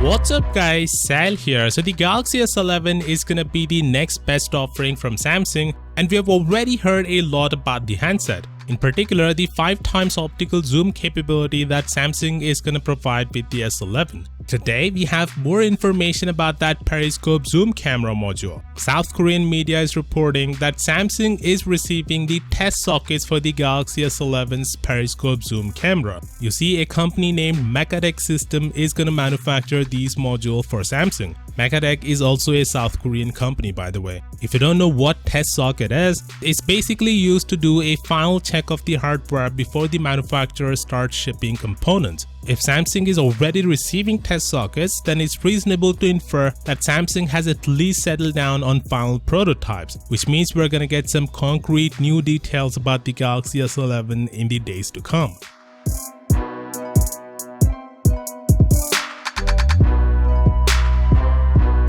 What's up guys, Sal here. So the Galaxy S11 is gonna be the next best offering from Samsung, and we have already heard a lot about the handset. In particular, the 5x optical zoom capability that Samsung is gonna provide with the S11. Today, we have more information about that periscope zoom camera module. South Korean media is reporting that Samsung is receiving the test sockets for the Galaxy S11's periscope zoom camera. You see, a company named Mekadek System is gonna manufacture these modules for Samsung. Mekadek is also a South Korean company, by the way. If you don't know what test socket is, it's basically used to do a final check of the hardware before the manufacturer starts shipping components. If Samsung is already receiving test sockets, then it's reasonable to infer that Samsung has at least settled down on final prototypes, which means we're gonna get some concrete new details about the Galaxy S11 in the days to come.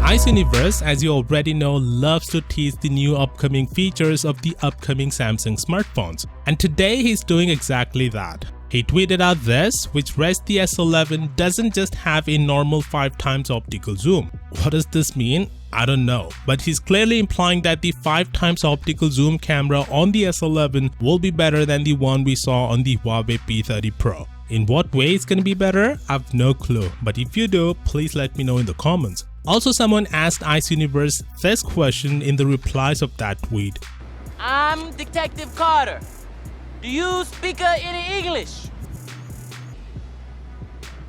iSuniverse, as you already know, loves to tease the new upcoming features of the upcoming Samsung smartphones. And today he's doing exactly that. He tweeted out this, which reads the S11 doesn't just have a normal 5x optical zoom. What does this mean? I don't know, but he's clearly implying that the 5x optical zoom camera on the S11 will be better than the one we saw on the Huawei P30 Pro. In what way it's gonna be better? I've no clue, but if you do, please let me know in the comments. Also, someone asked iSuniverse this question in the replies of that tweet. I'm Detective Carter. Do you speak any English?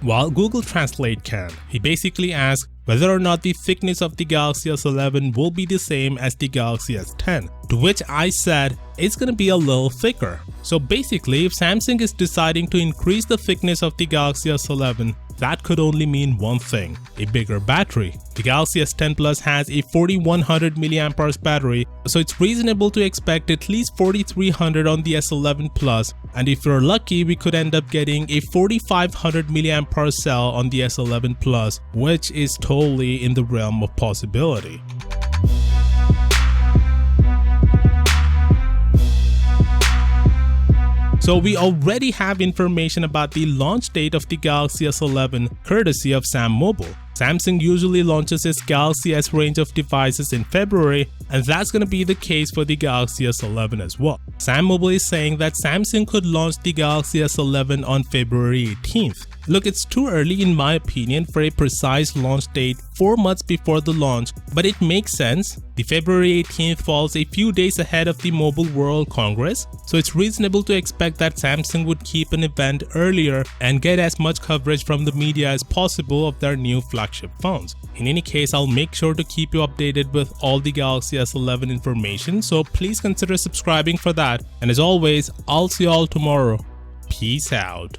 Well, Google Translate can. He basically asked whether or not the thickness of the Galaxy S11 will be the same as the Galaxy S10, to which I said it's gonna be a little thicker. So basically, if Samsung is deciding to increase the thickness of the Galaxy S11, that could only mean one thing: a bigger battery. The Galaxy S10 Plus has a 4100 mAh battery, so it's reasonable to expect at least 4300 on the S11 Plus, and if you're lucky, we could end up getting a 4500 mAh cell on the S11 Plus, which is totally in the realm of possibility. So we already have information about the launch date of the Galaxy S11 courtesy of Sam Mobile. Samsung usually launches its Galaxy S range of devices in February, and that's going to be the case for the Galaxy S11 as well. Sam Mobile is saying that Samsung could launch the Galaxy S11 on February 18th. Look, it's too early in my opinion for a precise launch date 4 months before the launch, but it makes sense. The February 18th falls a few days ahead of the Mobile World Congress, so it's reasonable to expect that Samsung would keep an event earlier and get as much coverage from the media as possible of their new flagship phones. In any case, I'll make sure to keep you updated with all the Galaxy S11 information, so please consider subscribing for that. And as always, I'll see you all tomorrow. Peace out.